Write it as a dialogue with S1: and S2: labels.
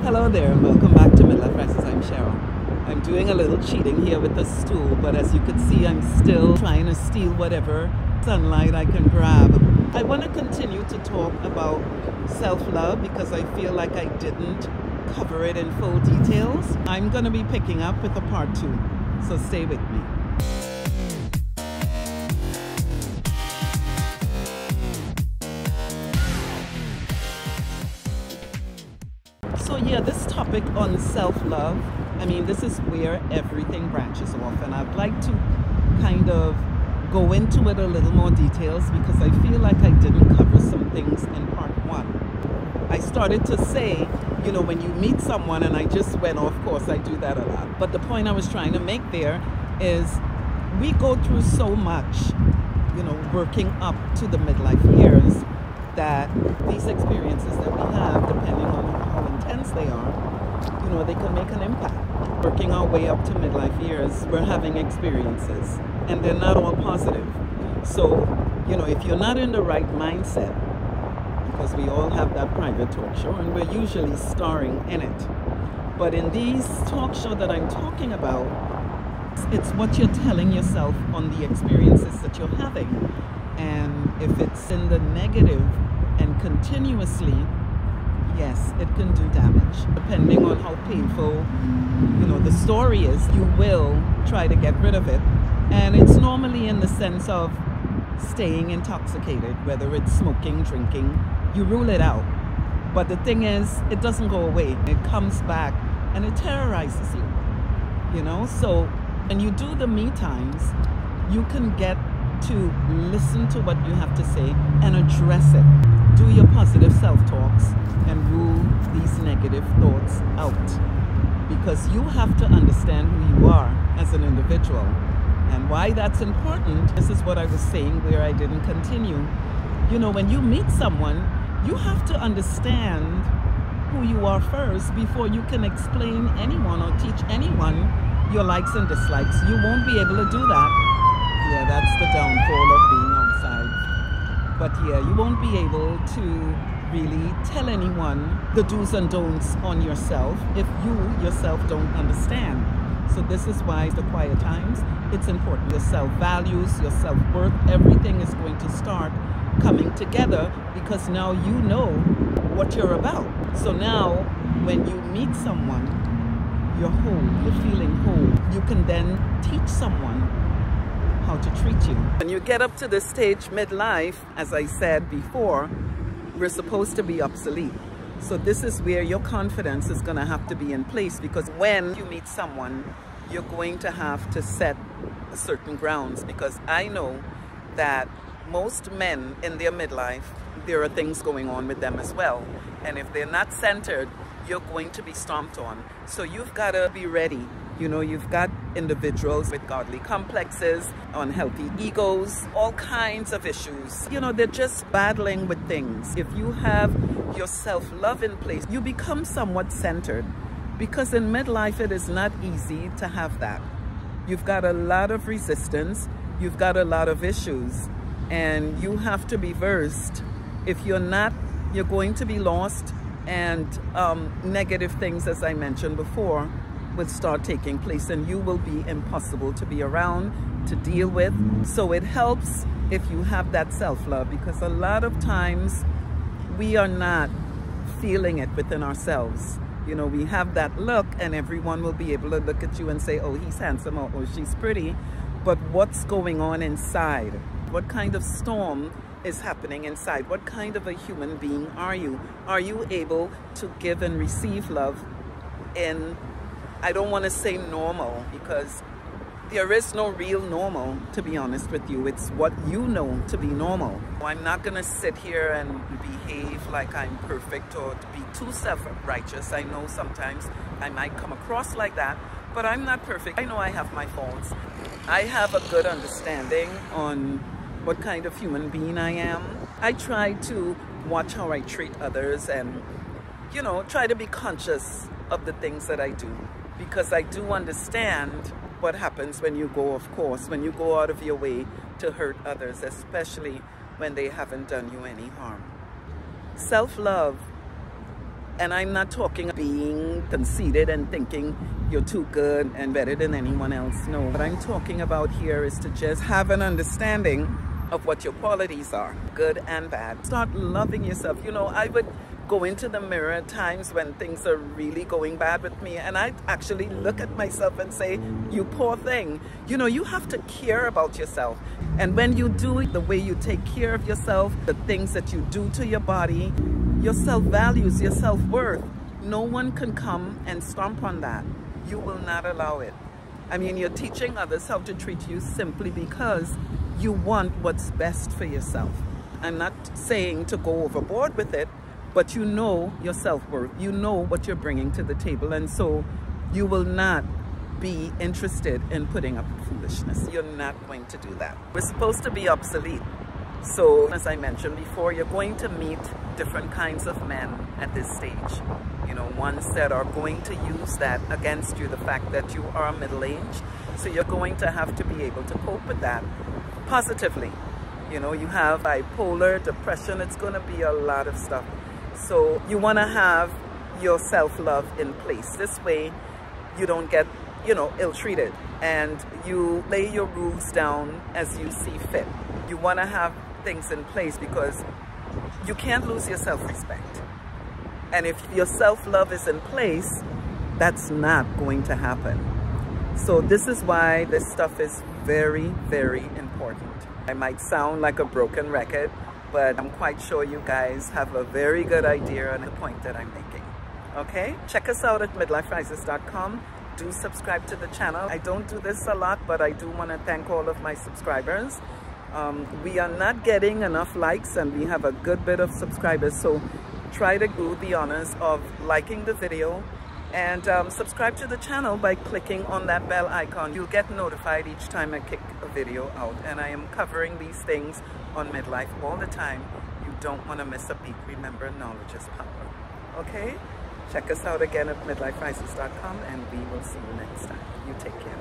S1: Hello there and welcome back to MidLife Crisis. I'm Cheryl. I'm doing a little cheating here with the stool, but as you can see, I'm still trying to steal whatever sunlight I can grab. I want to continue to talk about self-love because I feel like I didn't cover it in full details. I'm going to be picking up with a part 2, so stay with me. So yeah, this topic on self-love, I mean, this is where everything branches off, and I'd like to kind of go into it a little more details because I feel like I didn't cover some things in part 1. I started to say, you know, when you meet someone, and I just went off course, I do that a lot. But the point I was trying to make there is we go through so much, you know, working up to the midlife years, that these experiences that we have, depending on how intense they are, you know, they can make an impact. Working our way up to midlife years, we're having experiences, and they're not all positive. So, you know, if you're not in the right mindset, because we all have that private talk show, and we're usually starring in it. But in these talk show that I'm talking about, it's what you're telling yourself on the experiences that you're having. And if it's in the negative and continuously, yes, it can do damage. Depending on how painful, you know, the story is, you will try to get rid of it. And it's normally in the sense of staying intoxicated, whether it's smoking, drinking, you rule it out. But the thing is, it doesn't go away. It comes back and it terrorizes you, you know? So when you do the me times, you can get to listen to what you have to say and address it. Do your positive self-talks and rule these negative thoughts out, because you have to understand who you are as an individual. And why that's important, this is what I was saying where I didn't continue. You know, when you meet someone, you have to understand who you are first before you can explain anyone or teach anyone your likes and dislikes. You won't be able to do that. Yeah, that's the downfall of being outside. But yeah, you won't be able to really tell anyone the do's and don'ts on yourself if you yourself don't understand. So this is why the quiet times, it's important. Your self-values, your self-worth, everything is going to start coming together because now you know what you're about. So now when you meet someone, you're whole, you're feeling whole. You can then teach someone how to treat you. When you get up to the stage midlife, as I said before, we're supposed to be obsolete. So this is where your confidence is going to have to be in place, because when you meet someone, you're going to have to set certain grounds, because I know that most men in their midlife, there are things going on with them as well. And if they're not centered, you're going to be stomped on. So you've got to be ready. You know, you've got individuals with godly complexes, unhealthy egos, all kinds of issues. You know, they're just battling with things. If you have your self-love in place, you become somewhat centered, because in midlife, it is not easy to have that. You've got a lot of resistance. You've got a lot of issues, and you have to be versed. If you're not, you're going to be lost, and negative things, as I mentioned before, will start taking place, and you will be impossible to be around, to deal with. So it helps if you have that self-love, because a lot of times we are not feeling it within ourselves. You know, we have that look, and everyone will be able to look at you and say, oh, he's handsome, or oh, she's pretty. But what's going on inside? What kind of storm is happening inside? What kind of a human being are you? Are you able to give and receive love in, I don't want to say normal, because there is no real normal, to be honest with you. It's what you know to be normal. I'm not going to sit here and behave like I'm perfect or to be too self-righteous. I know sometimes I might come across like that, but I'm not perfect. I know I have my faults. I have a good understanding on what kind of human being I am. I try to watch how I treat others and, you know, try to be conscious of the things that I do, because I do understand what happens when you go off course, when you go out of your way to hurt others, especially when they haven't done you any harm. Self-love And I'm not talking being conceited and thinking you're too good and better than anyone else. No, what I'm talking about here is to just have an understanding of what your qualities are, good and bad. Start loving yourself. You know, I would go into the mirror at times when things are really going bad with me, and I actually look at myself and say, you poor thing. You know, you have to care about yourself. And when you do it, the way you take care of yourself, the things that you do to your body, your self-values, your self-worth, no one can come and stomp on that. You will not allow it. I mean, you're teaching others how to treat you simply because you want what's best for yourself. I'm not saying to go overboard with it, but you know your self-worth. You know what you're bringing to the table, and so you will not be interested in putting up foolishness. You're not going to do that. We're supposed to be obsolete. So, as I mentioned before, you're going to meet different kinds of men at this stage. You know, ones that are going to use that against you, the fact that you are middle-aged. So you're going to have to be able to cope with that positively. You know, you have bipolar, depression, it's going to be a lot of stuff. So you want to have your self-love in place. This way you don't get, you know, ill-treated, and you lay your rules down as you see fit. You want to have things in place because you can't lose your self-respect. And if your self-love is in place, that's not going to happen. So this is why this stuff is very, very important. I might sound like a broken record, but I'm quite sure you guys have a very good idea on the point that I'm making. Okay? Check us out at midliferises.com. Do subscribe to the channel. I don't do this a lot, but I do want to thank all of my subscribers. We are not getting enough likes, and we have a good bit of subscribers, so try to do the honors of liking the video and subscribe to the channel by clicking on that bell icon. You'll get notified each time I kick a video out, and I am covering these things on MidLife all the time. You don't want to miss a beat. Remember, knowledge is power. Okay? Check us out again at midliferises.com, and we will see you next time. You take care.